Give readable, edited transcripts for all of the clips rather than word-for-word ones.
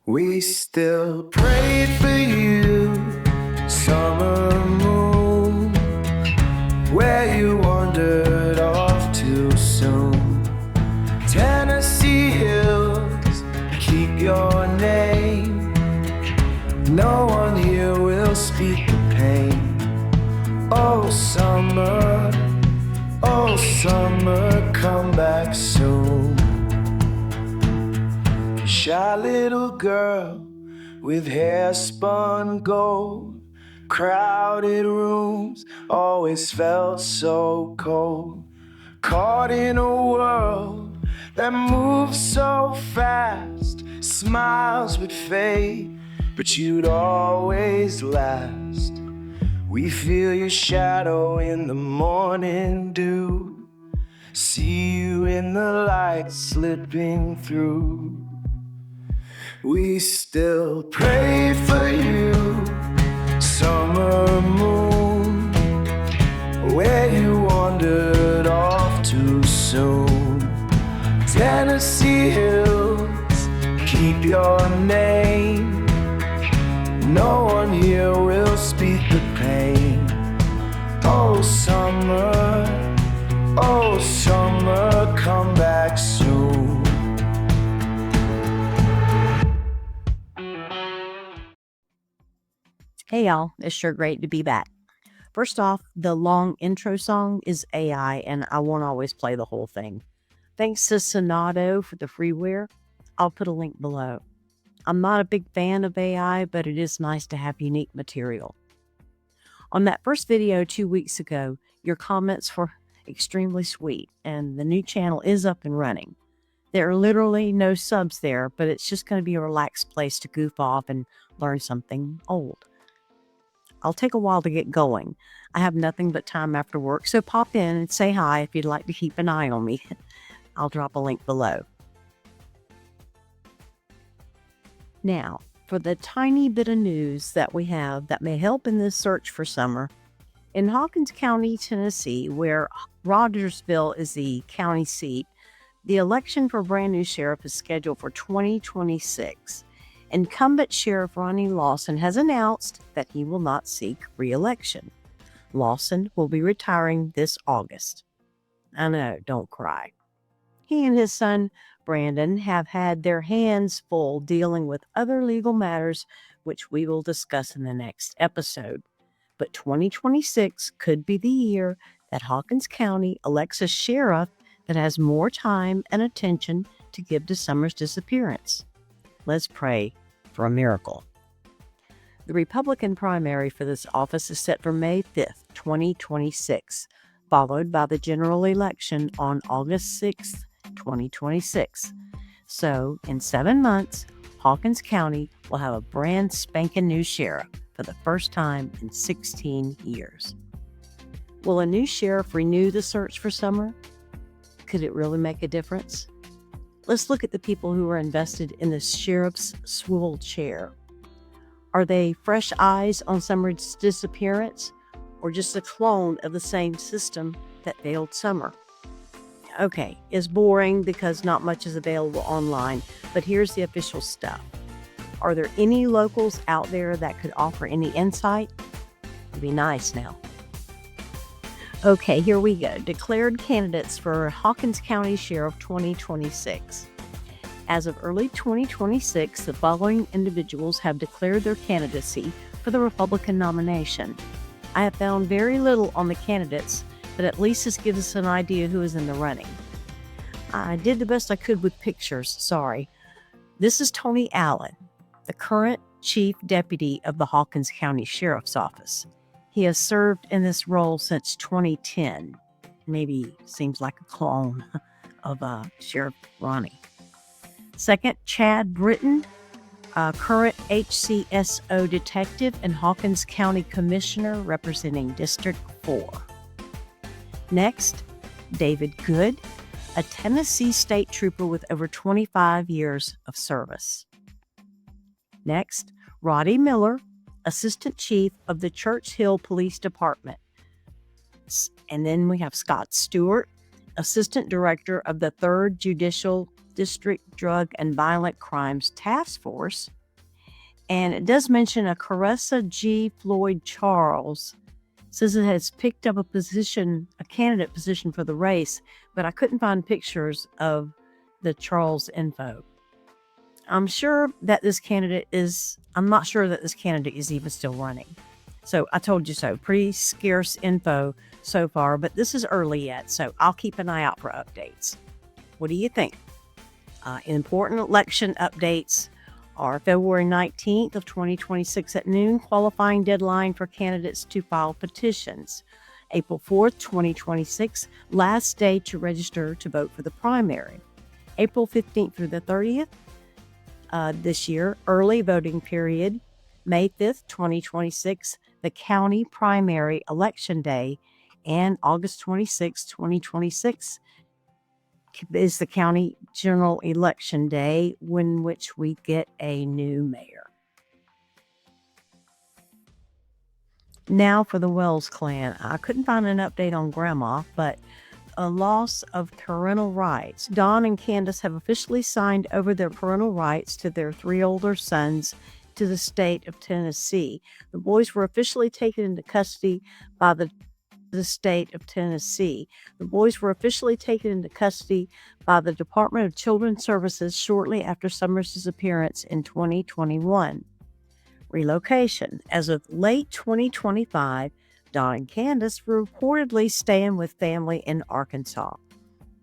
We still prayed for you, summer moon, where you wandered off too soon. Tennessee hills keep your name. No one here will speak the pain. Oh summer, come back soon. Shy little girl with hair spun gold, crowded rooms always felt so cold. Caught in a world that moves so fast, smiles would fade, but you'd always last. We feel your shadow in the morning dew, see you in the light slipping through. We still pray for you, summer moon, where you wandered off too soon. Tennessee hills keep your name. No one here will speak the pain. Oh summer, come back soon. Hey y'all, it's sure great to be back. First off, the long intro song is AI and I won't always play the whole thing. Thanks to Sonado for the freeware. I'll put a link below. I'm not a big fan of AI, but it is nice to have unique material. On that first video 2 weeks ago, your comments were extremely sweet and the new channel is up and running. There are literally no subs there, but it's just going to be a relaxed place to goof off and learn something old. I'll take a while to get going. I have nothing but time after work, so pop in and say hi if you'd like to keep an eye on me. I'll drop a link below. Now, for the tiny bit of news that we have that may help in this search for summer, in Hawkins County, Tennessee, where Rogersville is the county seat, the election for a brand new sheriff is scheduled for 2026. Incumbent Sheriff Ronnie Lawson has announced that he will not seek re-election. Lawson will be retiring this August. I know, don't cry. He and his son, Brandon, have had their hands full dealing with other legal matters, which we will discuss in the next episode. But 2026 could be the year that Hawkins County elects a sheriff that has more time and attention to give to Summer's disappearance. Let's pray for a miracle. The Republican primary for this office is set for May 5th, 2026, followed by the general election on August 6th, 2026. So, in 7 months, Hawkins County will have a brand spanking new sheriff for the first time in 16 years. Will a new sheriff renew the search for Summer? Could it really make a difference? Let's look at the people who are invested in the sheriff's swivel chair. Are they fresh eyes on Summer's disappearance, or just a clone of the same system that failed Summer? Okay, it's boring because not much is available online, but here's the official stuff. Are there any locals out there that could offer any insight? It'd be nice now. Okay, here we go. Declared candidates for Hawkins County Sheriff 2026. As of early 2026, the following individuals have declared their candidacy for the Republican nomination. I have found very little on the candidates, but at least this gives us an idea who is in the running. I did the best I could with pictures, sorry. This is Tony Allen, the current Chief Deputy of the Hawkins County Sheriff's Office. He has served in this role since 2010. Maybe seems like a clone of Sheriff Ronnie. Second, Chad Britton, current HCSO detective and Hawkins County Commissioner representing District 4. Next, David Good, a Tennessee State Trooper with over 25 years of service. Next, Roddy Miller, Assistant Chief of the Church Hill Police Department. And then we have Scott Stewart, Assistant Director of the 3rd Judicial District Drug and Violent Crimes Task Force. And it does mention a Caressa G. Floyd Charles. It says it has picked up a candidate position for the race, but I couldn't find pictures of the Charles info. I'm not sure that this candidate is even still running. So I told you so. Pretty scarce info so far, but this is early yet, so I'll keep an eye out for updates. What do you think? Important election updates are February 19th of 2026 at noon, qualifying deadline for candidates to file petitions. April 4th, 2026, last day to register to vote for the primary. April 15th through the 30th this year, early voting period. May 5th, 2026, the county primary election day, and August 26, 2026 is the county general election day, in which we get a new mayor. Now for the Wells clan. I couldn't find an update on Grandma, but a loss of parental rights. Don and Candace have officially signed over their parental rights to their 3 older sons to the state of Tennessee. The boys were officially taken into custody by the state of Tennessee. The boys were officially taken into custody by the Department of Children's Services shortly after Summer's disappearance in 2021. Relocation. As of late 2025, Don and Candace were reportedly staying with family in Arkansas.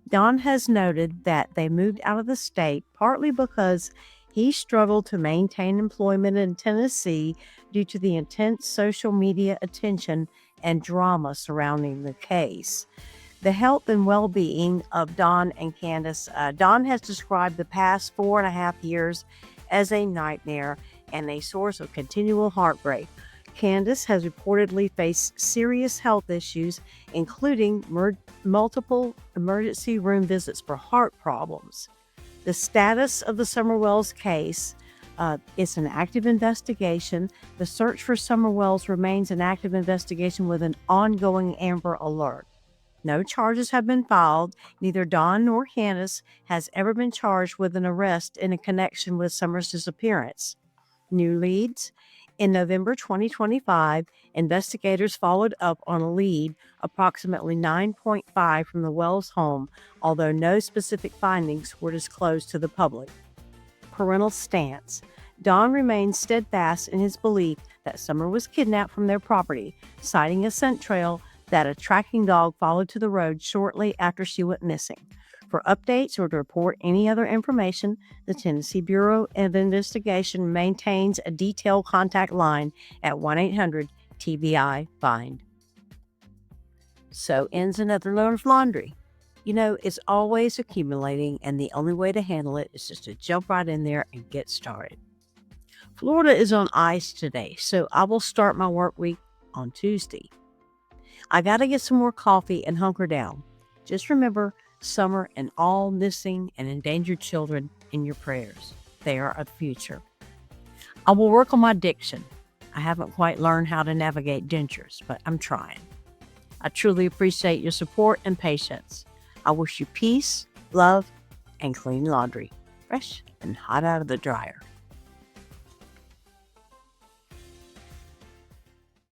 Don has noted that they moved out of the state partly because he struggled to maintain employment in Tennessee due to the intense social media attention and drama surrounding the case. The health and well-being of Don and Candace. Don has described the past 4.5 years as a nightmare and a source of continual heartbreak. Candace has reportedly faced serious health issues, including multiple emergency room visits for heart problems. The status of the Summer Wells case, it's an active investigation. The search for Summer Wells remains an active investigation with an ongoing Amber Alert. No charges have been filed. Neither Don nor Candace has ever been charged with an arrest in a connection with Summer's disappearance. New leads. In November 2025, investigators followed up on a lead approximately 9.5 from the Wells home, although no specific findings were disclosed to the public. Parental stance. Don remains steadfast in his belief that Summer was kidnapped from their property, citing a scent trail that a tracking dog followed to the road shortly after she went missing. For updates or to report any other information, the Tennessee Bureau of Investigation maintains a detailed contact line at 1-800-TBI-FIND. So ends another load of laundry. You know, it's always accumulating, and the only way to handle it is just to jump right in there and get started. Florida is on ice today, so I will start my work week on Tuesday. I got to get some more coffee and hunker down. Just remember Summer and all missing and endangered children in your prayers. They are a future. I will work on my diction. I haven't quite learned how to navigate dentures, but I'm trying. I truly appreciate your support and patience. I wish you peace, love, and clean laundry, fresh and hot out of the dryer.